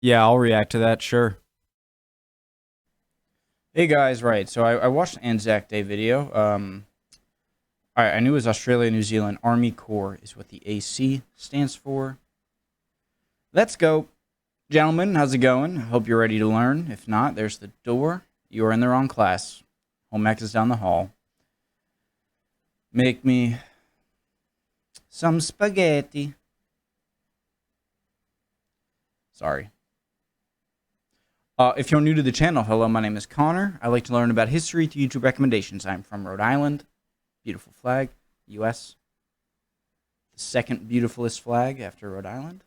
Yeah, I'll react to that, sure. Hey guys, right, so I watched the ANZAC Day video. Alright, I knew it was Australia New Zealand Army Corps is what the AC stands for. Let's go. Gentlemen, how's it going? I hope you're ready to learn. If not, there's the door. You are in the wrong class. Home ec is down the hall. Make me some spaghetti. Sorry. If you're new to the channel, hello, my name is Connor. I like to learn about history through YouTube recommendations. I'm from Rhode Island. Beautiful flag. U.S. The second beautifulest flag after Rhode Island.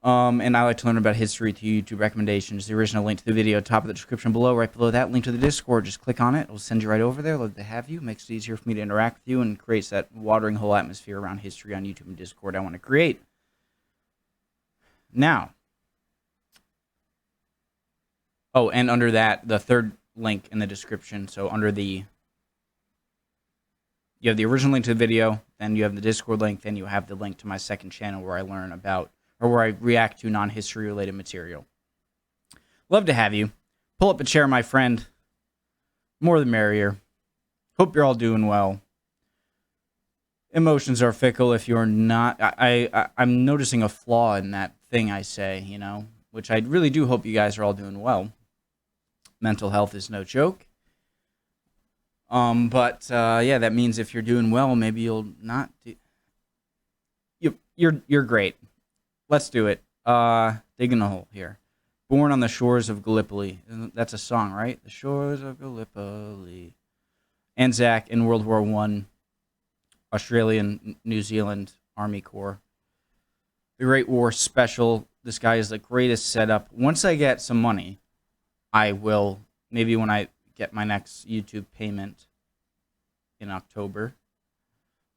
And I like to learn about history through YouTube recommendations. The original link to the video, top of the description below. Right below that, link to the Discord. Just click on it. It'll send you right over there. Love to have you. Makes it easier for me to interact with you and creates that watering hole atmosphere around history on YouTube and Discord I want to create. Now. Oh, and under that, the third link in the description. So under the... You have the original link to the video, then you have the Discord link, then you have the link to my second channel where I learn about, or where I react to non-history related material. Love to have you. Pull up a chair, my friend. More the merrier. Hope you're all doing well. Emotions are fickle if you're not. I'm noticing a flaw in that thing I say, you know, which I really do hope you guys are all doing well. Mental health is no joke. Yeah, that means if you're doing well, maybe you'll not do... You're great. Let's do it. Digging a hole here. Born on the shores of Gallipoli. That's a song, right? The shores of Gallipoli. ANZAC in World War I. Australian, New Zealand Army Corps. The Great War Special. This guy is the greatest setup. Once I get some money, I will, maybe when I get my next YouTube payment in October,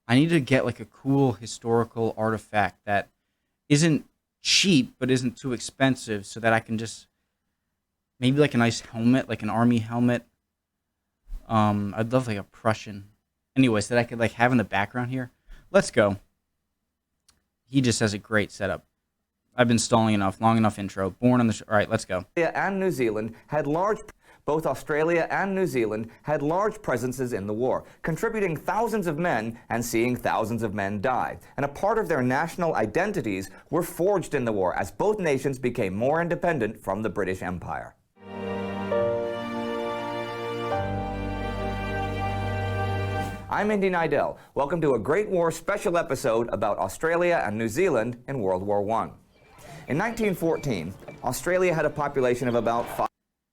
I need to get like a cool historical artifact that isn't cheap but isn't too expensive, so that I can just maybe like a nice helmet, like an army helmet. I'd love like a Prussian. Anyways, that I could like have in the background here. Let's go. He just has a great setup. I've been stalling enough, long enough intro. Born on the... All right, let's go. And New Zealand had both Australia and New Zealand had large presences in the war, contributing thousands of men and seeing thousands of men die. And a part of their national identities were forged in the war as both nations became more independent from the British Empire. I'm Indy Nidell. Welcome to a Great War special episode about Australia and New Zealand in World War I. In 1914, Australia had a population of about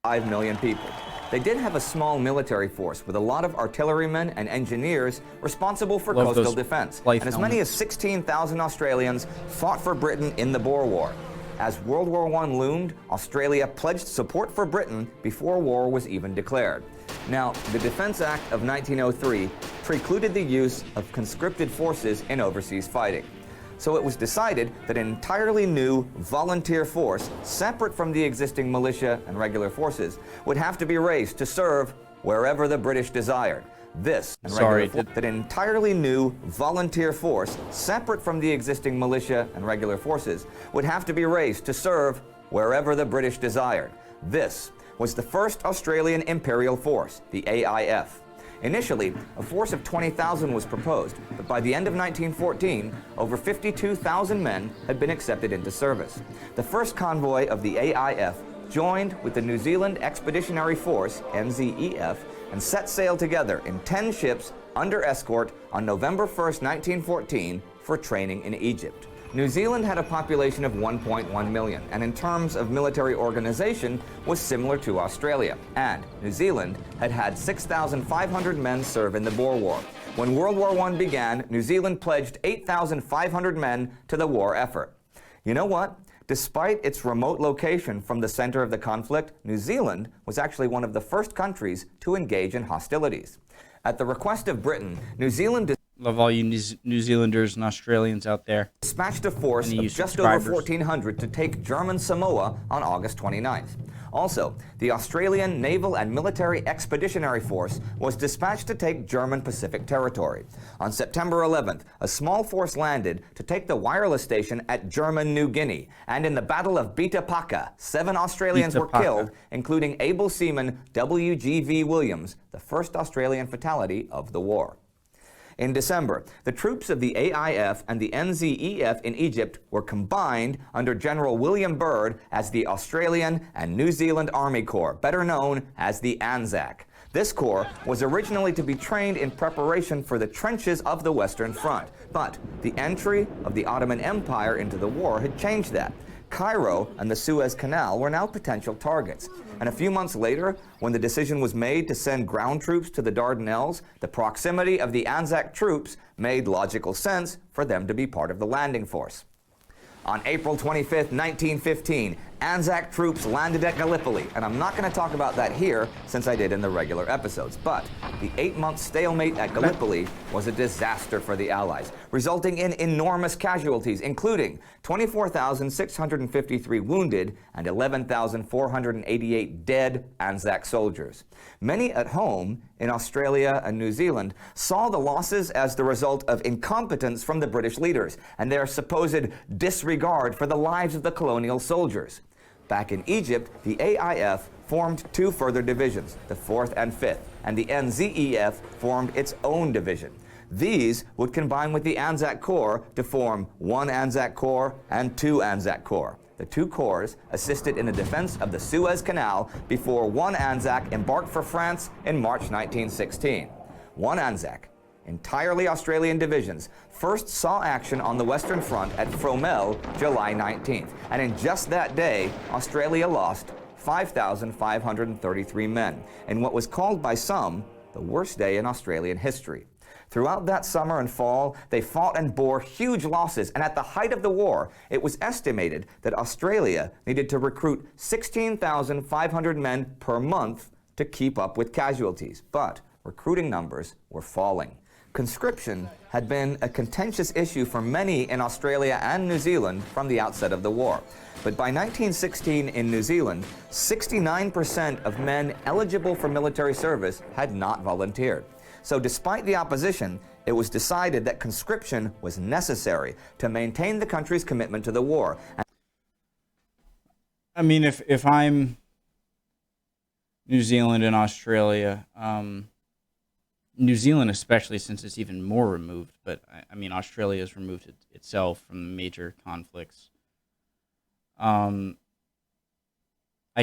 5 million people. They did have a small military force with a lot of artillerymen and engineers responsible for coastal defense. And as many as 16,000 Australians fought for Britain in the Boer War. As World War I loomed, Australia pledged support for Britain before war was even declared. Now, the Defence Act of 1903 precluded the use of conscripted forces in overseas fighting. So it was decided that an entirely new volunteer force, separate from the existing militia and regular forces, would have to be raised to serve wherever the British desired. That entirely new volunteer force, separate from the existing militia and regular forces, would have to be raised to serve wherever the British desired. This was the first Australian Imperial Force, the AIF. Initially, a force of 20,000 was proposed, but by the end of 1914, over 52,000 men had been accepted into service. The first convoy of the AIF joined with the New Zealand Expeditionary Force, NZEF, and set sail together in 10 ships under escort on November 1st, 1914, for training in Egypt. New Zealand had a population of 1.1 million, and in terms of military organization was similar to Australia. And New Zealand had had 6,500 men serve in the Boer War. When World War I began, New Zealand pledged 8,500 men to the war effort. You know what? Despite its remote location from the center of the conflict, New Zealand was actually one of the first countries to engage in hostilities. At the request of Britain, New Zealand Love all you New Zealanders and Australians out there. Dispatched a force of just over 1,400 to take German Samoa on August 29th. Also, the Australian Naval and Military Expeditionary Force was dispatched to take German Pacific territory. On September 11th, a small force landed to take the wireless station at German New Guinea, and in the Battle of Beta Paca, 7 Australians were killed, including able seaman WW1 Williams, the first Australian fatality of the war. In December, the troops of the AIF and the NZEF in Egypt were combined under General William Byrd as the Australian and New Zealand Army Corps, better known as the ANZAC. This corps was originally to be trained in preparation for the trenches of the Western Front, but the entry of the Ottoman Empire into the war had changed that. Cairo and the Suez Canal were now potential targets. And a few months later, when the decision was made to send ground troops to the Dardanelles, the proximity of the ANZAC troops made logical sense for them to be part of the landing force. On April 25, 1915, ANZAC troops landed at Gallipoli, and I'm not going to talk about that here since I did in the regular episodes, but the 8-month stalemate at Gallipoli was a disaster for the Allies, resulting in enormous casualties, including 24,653 wounded and 11,488 dead ANZAC soldiers. Many at home in Australia and New Zealand saw the losses as the result of incompetence from the British leaders and their supposed disregard for the lives of the colonial soldiers. Back in Egypt, the AIF formed 2 further divisions, the 4th and 5th, and the NZEF formed its own division. These would combine with the ANZAC Corps to form 1 ANZAC Corps and 2 ANZAC Corps. The 2 corps assisted in the defense of the Suez Canal before 1 ANZAC embarked for France in March 1916. 1 ANZAC, entirely Australian divisions, first saw action on the Western Front at Fromelles, July 19th. And in just that day, Australia lost 5,533 men in what was called by some the worst day in Australian history. Throughout that summer and fall, they fought and bore huge losses, and at the height of the war, it was estimated that Australia needed to recruit 16,500 men per month to keep up with casualties. But recruiting numbers were falling. Conscription had been a contentious issue for many in Australia and New Zealand from the outset of the war. But by 1916 in New Zealand, 69% of men eligible for military service had not volunteered. So despite the opposition, it was decided that conscription was necessary to maintain the country's commitment to the war. I mean, if I'm New Zealand and Australia, New Zealand especially, since it's even more removed, but I mean, Australia has removed itself from major conflicts. I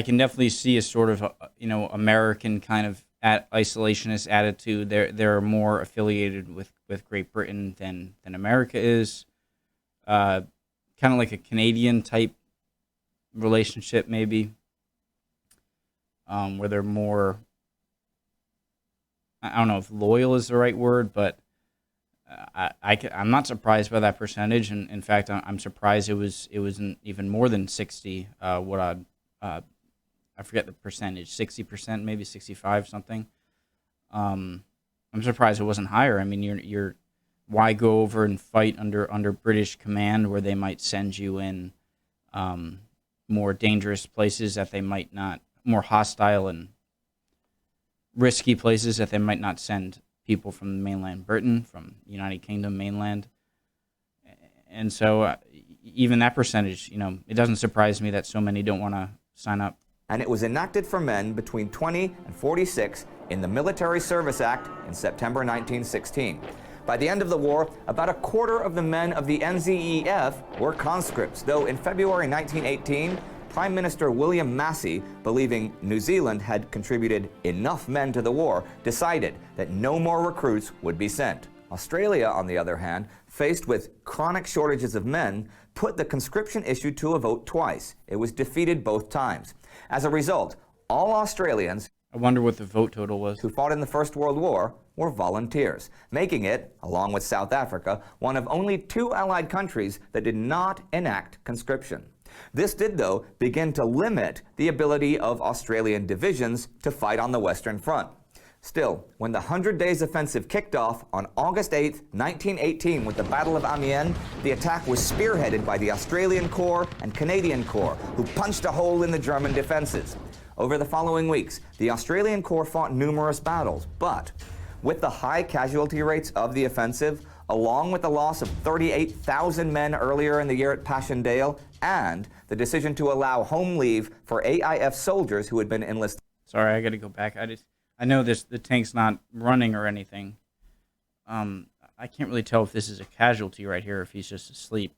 can definitely see a sort of, American kind of isolationist attitude. They're more affiliated with Great Britain than America is. Kind of like a Canadian type relationship, maybe, where they're more, I don't know if loyal is the right word, but I'm not surprised by that percentage. And in fact, I'm surprised it wasn't even more than 60. I forget the percentage, 60%, maybe 65 something. I'm surprised it wasn't higher. I mean, you're why go over and fight under British command where they might send you in more dangerous places that they might not, more hostile and risky places that they might not send people from mainland Britain, from United Kingdom mainland. And so even that percentage, it doesn't surprise me that so many don't want to sign up. And it was enacted for men between 20 and 46 in the Military Service Act in September 1916. By the end of the war, about a quarter of the men of the NZEF were conscripts, though in February 1918, Prime Minister William Massey, believing New Zealand had contributed enough men to the war, decided that no more recruits would be sent. Australia, on the other hand, faced with chronic shortages of men, put the conscription issue to a vote twice. It was defeated both times. As a result, all Australians, I wonder what the vote total was, who fought in the First World War were volunteers, making it, along with South Africa, one of only 2 Allied countries that did not enact conscription. This did, though, begin to limit the ability of Australian divisions to fight on the Western Front. Still, when the 100 Days Offensive kicked off on August 8, 1918 with the Battle of Amiens, the attack was spearheaded by the Australian Corps and Canadian Corps, who punched a hole in the German defenses. Over the following weeks, the Australian Corps fought numerous battles, but with the high casualty rates of the offensive, along with the loss of 38,000 men earlier in the year at Passchendaele, and the decision to allow home leave for AIF soldiers who had been enlisted. Sorry, I got to go back. I know the tank's not running or anything. I can't really tell if this is a casualty right here, if he's just asleep.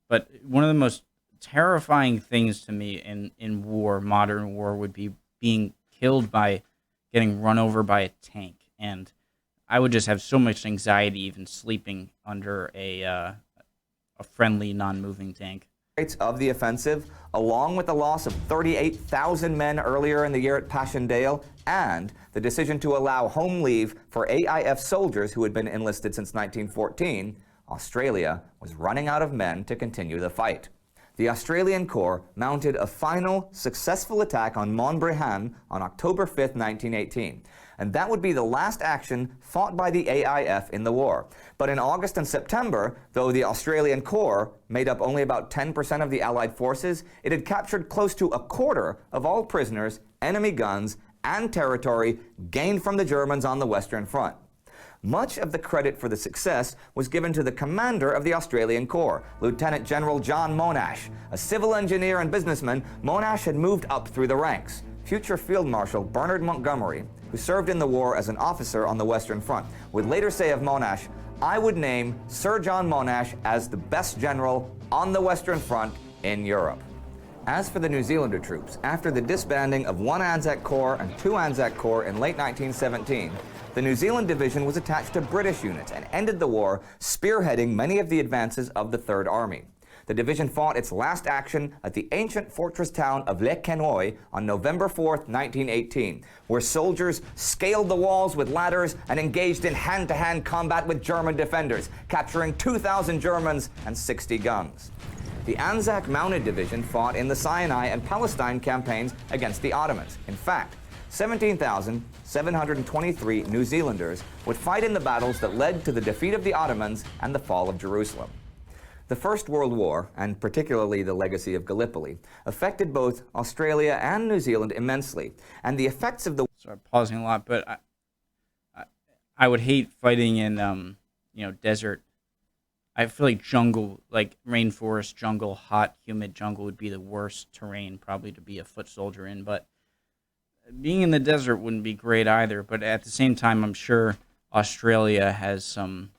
But one of the most terrifying things to me in war, modern war, would be being killed by getting run over by a tank. And I would just have so much anxiety even sleeping under a friendly, non-moving tank. Of the offensive, along with the loss of 38,000 men earlier in the year at Passchendaele, and the decision to allow home leave for AIF soldiers who had been enlisted since 1914, Australia was running out of men to continue the fight. The Australian Corps mounted a final, successful attack on Montbrehon on October 5, 1918. And that would be the last action fought by the AIF in the war. But in August and September, though the Australian Corps made up only about 10% of the Allied forces, it had captured close to a quarter of all prisoners, enemy guns, and territory gained from the Germans on the Western Front. Much of the credit for the success was given to the commander of the Australian Corps, Lieutenant General John Monash. A civil engineer and businessman, Monash had moved up through the ranks. Future Field Marshal Bernard Montgomery, who served in the war as an officer on the Western Front, would later say of Monash, "I would name Sir John Monash as the best general on the Western Front in Europe." As for the New Zealander troops, after the disbanding of one ANZAC Corps and two ANZAC Corps in late 1917, the New Zealand Division was attached to British units and ended the war, spearheading many of the advances of the Third Army. The division fought its last action at the ancient fortress town of Le Quesnoy on November 4, 1918, where soldiers scaled the walls with ladders and engaged in hand-to-hand combat with German defenders, capturing 2,000 Germans and 60 guns. The ANZAC Mounted Division fought in the Sinai and Palestine campaigns against the Ottomans. In fact, 17,723 New Zealanders would fight in the battles that led to the defeat of the Ottomans and the fall of Jerusalem. The First World War, and particularly the legacy of Gallipoli, affected both Australia and New Zealand immensely, and the effects of the... Sorry, pausing a lot, but I would hate fighting in, desert. I feel like jungle, like rainforest jungle, hot, humid jungle would be the worst terrain probably to be a foot soldier in, but being in the desert wouldn't be great either. But at the same time, I'm sure Australia has some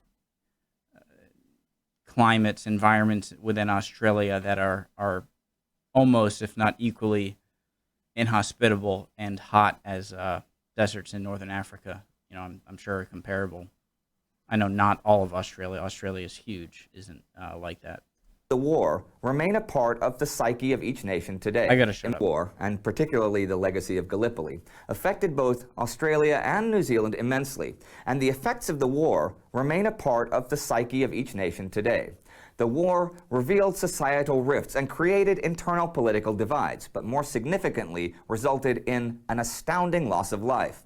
climates, environments within Australia that are almost, if not equally, inhospitable and hot as deserts in northern Africa. I'm sure are comparable. I know not all of Australia. Australia is huge, isn't like that. The war remain a part of the psyche of each nation today. I gotta shut up. War, and particularly the legacy of Gallipoli, affected both Australia and New Zealand immensely, and the effects of the war remain a part of the psyche of each nation today. The war revealed societal rifts and created internal political divides, but more significantly resulted in an astounding loss of life.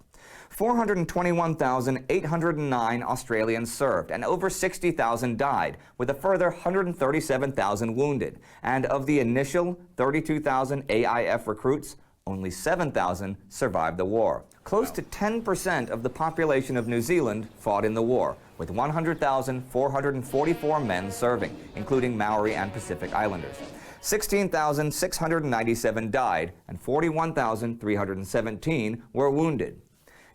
421,809 Australians served, and over 60,000 died, with a further 137,000 wounded. And of the initial 32,000 AIF recruits, only 7,000 survived the war. Close to 10% of the population of New Zealand fought in the war, with 100,444 men serving, including Maori and Pacific Islanders. 16,697 died, and 41,317 were wounded.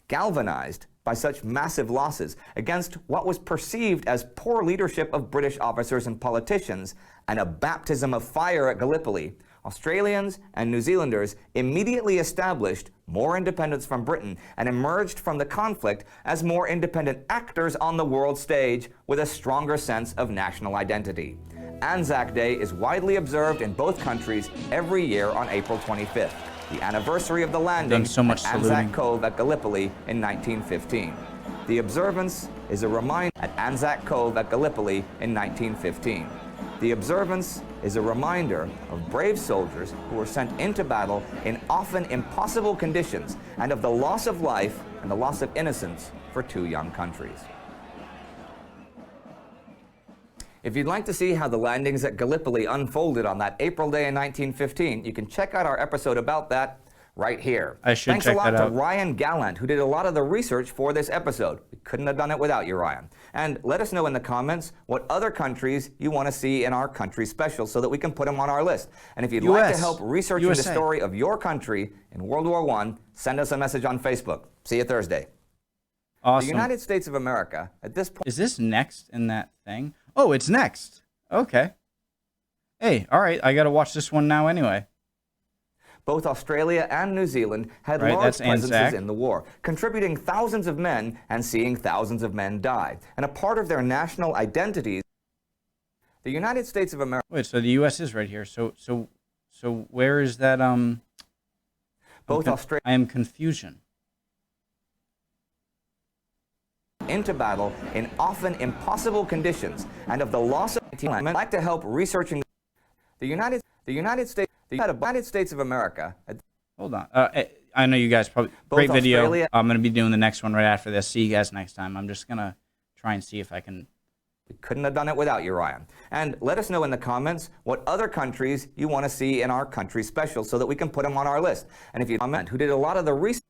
Galvanized by such massive losses against what was perceived as poor leadership of British officers and politicians and a baptism of fire at Gallipoli, Australians and New Zealanders immediately established more independence from Britain and emerged from the conflict as more independent actors on the world stage with a stronger sense of national identity. ANZAC Day is widely observed in both countries every year on April 25th. The anniversary of the landing at ANZAC Cove at Gallipoli in 1915. The observance is a reminder at ANZAC Cove at Gallipoli in 1915. The observance is a reminder of brave soldiers who were sent into battle in often impossible conditions and of the loss of life and the loss of innocence for two young countries. If you'd like to see how the landings at Gallipoli unfolded on that April day in 1915, you can check out our episode about that right here. I should Thanks check a lot that to out. Ryan Gallant, who did a lot of the research for this episode. We couldn't have done it without you, Ryan. And let us know in the comments what other countries you want to see in our country special so that we can put them on our list. And if you'd like to help researching the story of your country in World War I, send us a message on Facebook. See you Thursday. Awesome. The United States of America, at this point... Is this next in that thing? Oh, it's next. Okay. Hey, all right. I got to watch this one now anyway. Both Australia and New Zealand had large presences ANZAC. in the war, contributing thousands of men and seeing thousands of men die. And a part of their national identities, the United States of America... Wait, so the U.S. is right here. So where is that? Both Australia... I am confusion. into battle in often impossible conditions and of the loss of... I'd like to help researching the United States of America. Hold on. I know you guys probably... Great video. I'm going to be doing the next one right after this. See you guys next time. I'm just going to try and see if I can... We couldn't have done it without you, Ryan. And let us know in the comments what other countries you want to see in our country special so that we can put them on our list. And if you comment who did a lot of the research,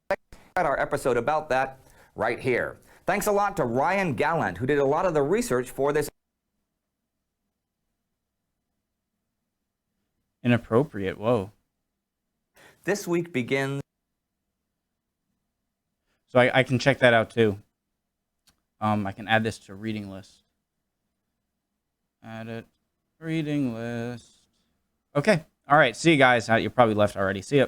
at our episode about that right here. Thanks a lot to Ryan Gallant, who did a lot of the research for this. Inappropriate. Whoa. This week begins... So I can check that out too. I can add this to reading list. Add it. Reading list. Okay. All right. See you guys. You probably left already. See ya.